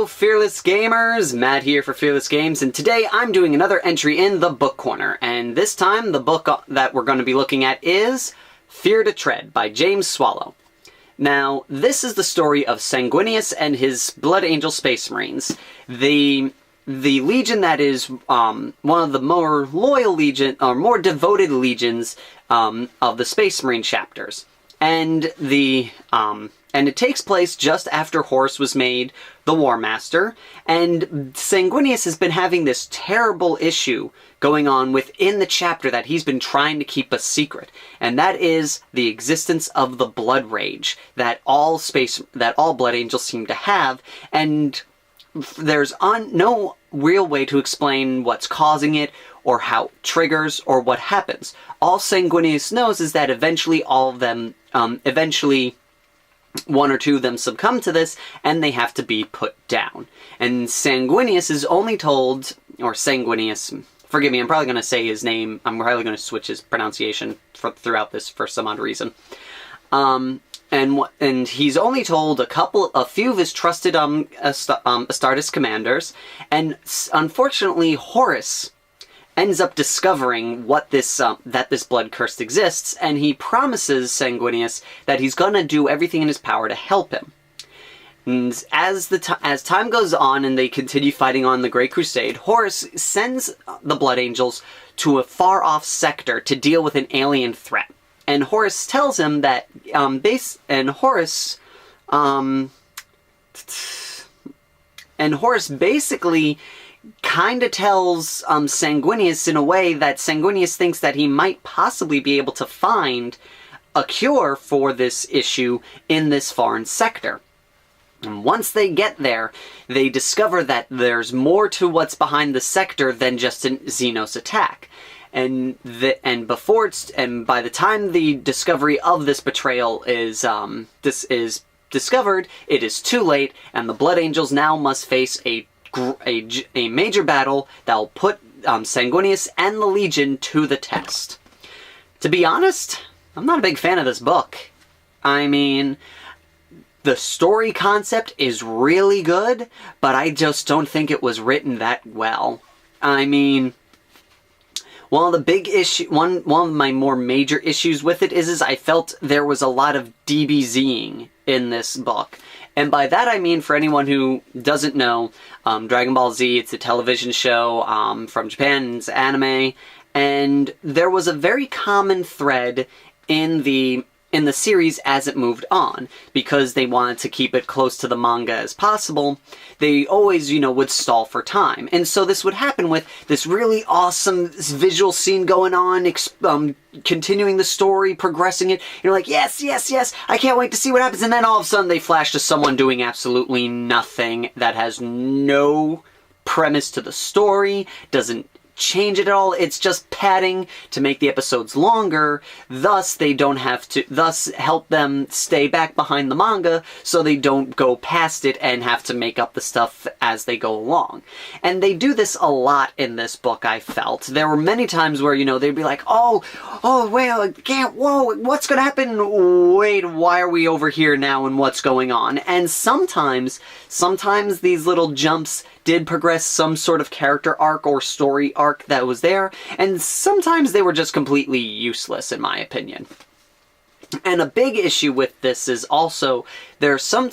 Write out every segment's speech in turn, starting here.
Hello Fearless Gamers, Matt here for Fearless Games, and today I'm doing another entry in the Book Corner, and this time the book that we're going to be looking at is Fear to Tread by James Swallow. Now, this is the story of Sanguinius and his Blood Angel Space Marines, the legion that is one of the more loyal legion, or more devoted legions of the Space Marine chapters. And it takes place just after Horus was made the War Master, and Sanguinius has been having this terrible issue going on within the chapter that he's been trying to keep a secret, and that is the existence of the blood rage that all Blood Angels seem to have, and there's no real way to explain what's causing it, or how it triggers, or what happens. All Sanguinius knows is that eventually all of them, one or two of them succumb to this, and they have to be put down. And Sanguinius is only told, or Sanguinius, forgive me, I'm probably going to say his name, I'm probably going to switch his pronunciation throughout this for some odd reason. And he's only told a few of his trusted Astartes commanders, and unfortunately Horus ends up discovering what that this blood curse exists, and he promises Sanguinius that he's gonna do everything in his power to help him. And as time goes on and they continue fighting on the Great Crusade, Horus sends the Blood Angels to a far-off sector to deal with an alien threat. And Horus tells him that Horus basically kind of tells Sanguinius in a way that Sanguinius thinks that he might possibly be able to find a cure for this issue in this foreign sector. And once they get there, they discover that there's more to what's behind the sector than just a Xenos attack. And by the time the discovery of this betrayal is discovered, it is too late, and the Blood Angels now must face a major battle that will put Sanguinius and the Legion to the test. To be honest, I'm not a big fan of this book. I mean, the story concept is really good, but I just don't think it was written that well. I mean, one of my more major issues with it is I felt there was a lot of DBZing in this book. And by that I mean, for anyone who doesn't know, Dragon Ball Z, it's a television show from Japan, it's anime, and there was a very common thread in the series as it moved on. Because they wanted to keep it close to the manga as possible, they always, would stall for time. And so this would happen with this really awesome visual scene going on, continuing the story, progressing it. You're like, yes, yes, yes, I can't wait to see what happens. And then all of a sudden they flash to someone doing absolutely nothing that has no premise to the story, doesn't change it at all. It's just padding to make the episodes longer, thus help them stay back behind the manga so they don't go past it and have to make up the stuff as they go along. And they do this a lot in this book, I felt. There were many times where, they'd be like, oh, wait, I can't, whoa, what's gonna happen? Wait, why are we over here now and what's going on? And sometimes these little jumps did progress some sort of character arc or story arc that was there, and sometimes they were just completely useless, in my opinion. And a big issue with this is also, there are some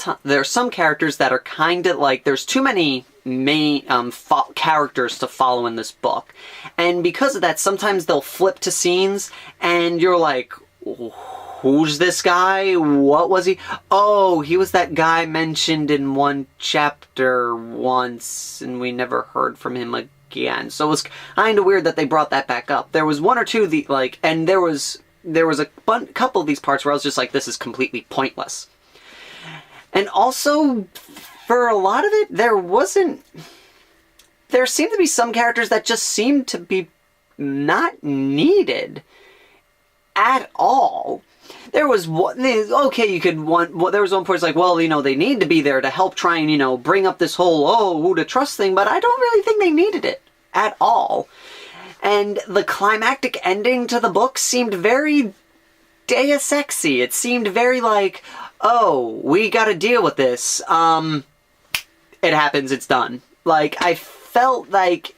characters that are kind of like, there's too many main characters to follow in this book. And because of that, sometimes they'll flip to scenes, and you're like, who's this guy? What was he? Oh, he was that guy mentioned in one chapter once, and we never heard from him again. So it was kind of weird that they brought that back up. There was one or two, and there was a couple of these parts where I was just like, this is completely pointless. And also, for a lot of it, there seemed to be some characters that just seemed to be not needed at all. There was one, okay, there was one point it's like, well, they need to be there to help try and, bring up this whole, who to trust thing, but I don't really think they needed it at all. And the climactic ending to the book seemed very Deus Ex-y. It seemed very like, oh, we gotta deal with this. it happens, it's done. Like, I felt like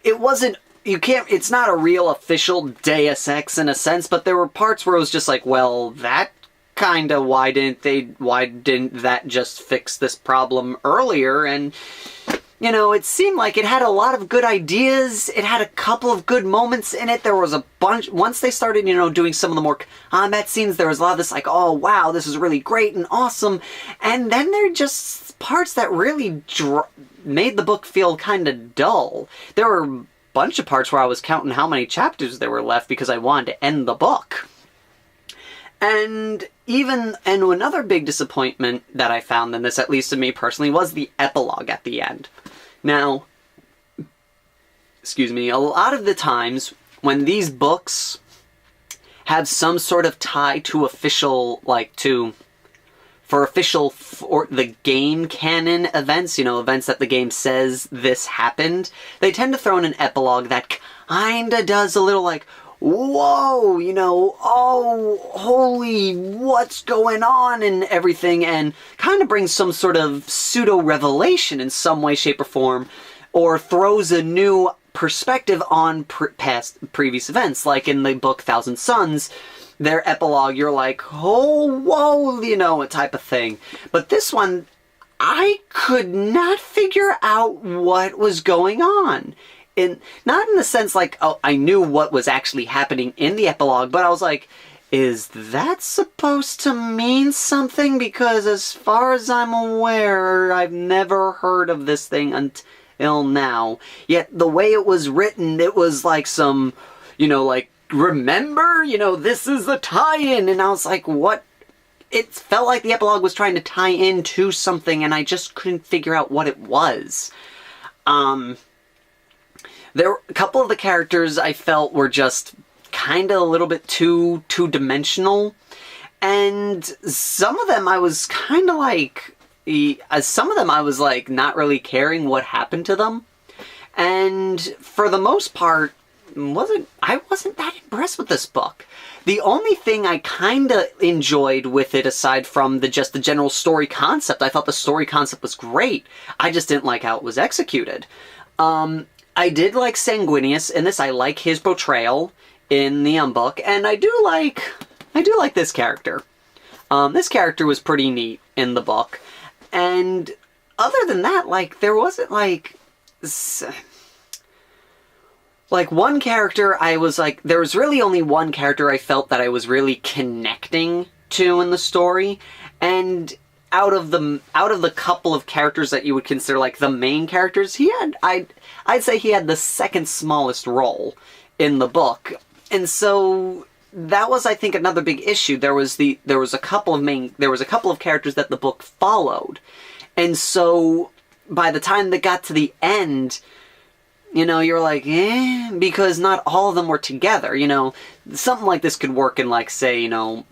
it wasn't, it's not a real official Deus Ex in a sense, but there were parts where it was just like, well, that kinda, why didn't that just fix this problem earlier? And, you know, it seemed like it had a lot of good ideas, it had a couple of good moments in it, there was a bunch, once they started, you know, doing some of the more combat scenes, there was a lot of this like, oh wow, this is really great and awesome, and then there are just parts that really made the book feel kinda dull. There were a bunch of parts where I was counting how many chapters there were left because I wanted to end the book. And another big disappointment that I found in this, at least to me personally, was the epilogue at the end. Now, excuse me, a lot of the times when these books have some sort of tie to official, like, for the game canon events, you know, events that the game says this happened, they tend to throw in an epilogue that kinda does a little like, whoa, you know, oh, holy, what's going on and everything, and kind of brings some sort of pseudo-revelation in some way, shape, or form, or throws a new perspective on previous events, like in the book Thousand Suns, their epilogue, you're like, oh, whoa, you know, a type of thing. But this one, I could not figure out what was going on. Not in the sense like, oh, I knew what was actually happening in the epilogue, but I was like, is that supposed to mean something? Because as far as I'm aware, I've never heard of this thing until now. Yet the way it was written, it was like some, you know, like, remember? You know, this is the tie-in. And I was like, what? It felt like the epilogue was trying to tie into something, and I just couldn't figure out what it was. There were a couple of the characters I felt were just kind of a little bit too two-dimensional, and some of them I was kind of like, not really caring what happened to them, and for the most part, I wasn't that impressed with this book. The only thing I kind of enjoyed with it, aside from just the general story concept, I thought the story concept was great, I just didn't like how it was executed. I did like Sanguinius in this. I like his portrayal in the book, and I do like this character. This character was pretty neat in the book, and other than that, like, there wasn't like one character I was like, there was really only one character I felt that I was really connecting to in the story, and out of the couple of characters that you would consider like the main characters, I'd say he had the second smallest role in the book. And so that was, I think, another big issue. There was a couple of characters that the book followed. And so by the time they got to the end, you know, you're like, because not all of them were together, you know. Something like this could work in, like, say, you know,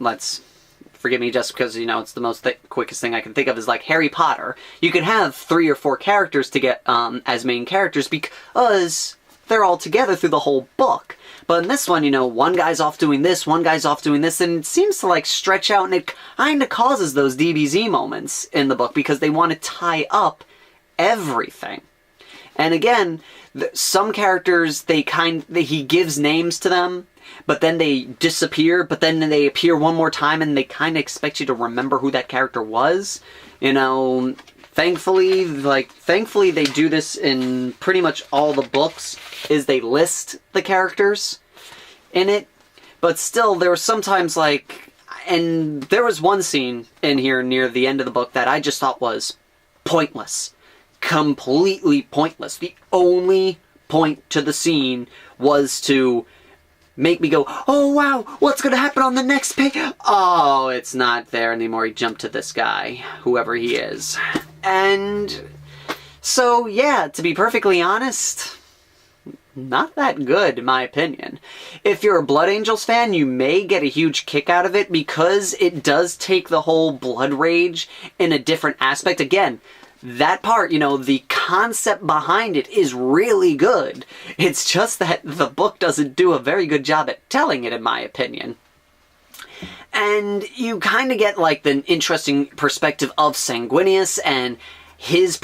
forgive me just because, you know, it's the quickest thing I can think of is like Harry Potter. You could have 3 or 4 characters to get as main characters because they're all together through the whole book. But in this one, you know, one guy's off doing this, one guy's off doing this, and it seems to like stretch out, and it kind of causes those DBZ moments in the book because they want to tie up everything. And again, some characters, he gives names to them, but then they disappear, but then they appear one more time, and they kind of expect you to remember who that character was. You know, thankfully they do this in pretty much all the books, is they list the characters in it. But still, there were sometimes like, and there was one scene in here near the end of the book that I just thought was pointless. Completely pointless. The only point to the scene was to make me go, oh wow, what's gonna happen on the next page? Oh, it's not there anymore. He jumped to this guy, whoever he is. And so, yeah, to be perfectly honest, not that good, in my opinion. If you're a Blood Angels fan, you may get a huge kick out of it because it does take the whole blood rage in a different aspect. Again, that part, you know, the concept behind it is really good. It's just that the book doesn't do a very good job at telling it, in my opinion. And you kind of get, like, the interesting perspective of Sanguinius and his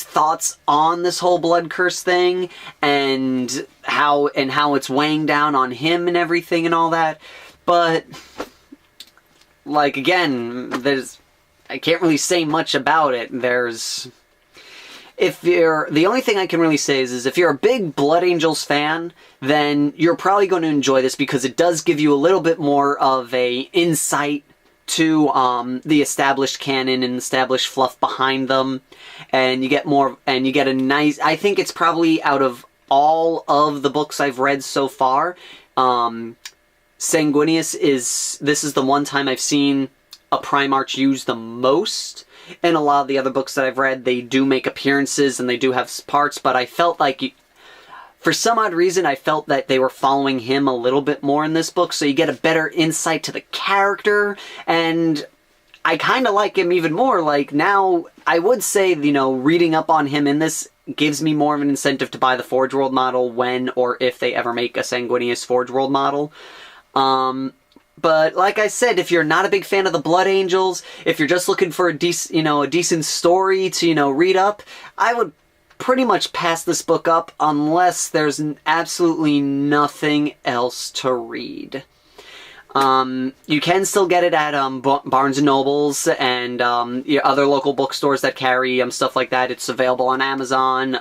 thoughts on this whole blood curse thing, and how it's weighing down on him and everything and all that. But like, again, I can't really say much about it. The only thing I can really say is if you're a big Blood Angels fan, then you're probably going to enjoy this, because it does give you a little bit more of a insight to the established canon and established fluff behind them, and you get a nice, I think it's probably, out of all of the books I've read so far, Sanguinius this is the one time I've seen a Primarch used the most. In a lot of the other books that I've read, they do make appearances and they do have parts, but I felt like, for some odd reason, I felt that they were following him a little bit more in this book, so you get a better insight to the character, and I kind of like him even more. Like, now, I would say, reading up on him in this gives me more of an incentive to buy the Forge World model when or if they ever make a Sanguinius Forge World model. But like I said, if you're not a big fan of the Blood Angels, if you're just looking for a decent story to, read up, I would pretty much pass this book up unless there's absolutely nothing else to read. You can still get it at Barnes & Nobles and other local bookstores that carry stuff like that. It's available on Amazon,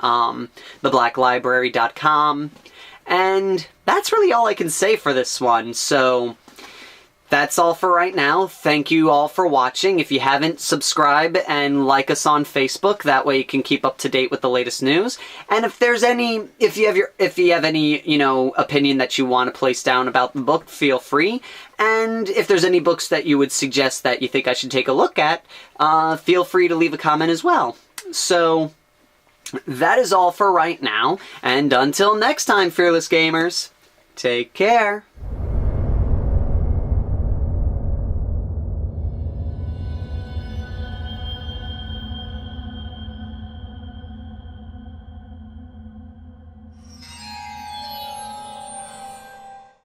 theblacklibrary.com, and that's really all I can say for this one. So that's all for right now. Thank you all for watching. If you haven't, subscribe and like us on Facebook. That way you can keep up to date with the latest news. And if you have any, opinion that you want to place down about the book, feel free. And if there's any books that you would suggest that you think I should take a look at, feel free to leave a comment as well. So that is all for right now. And until next time, fearless gamers, take care.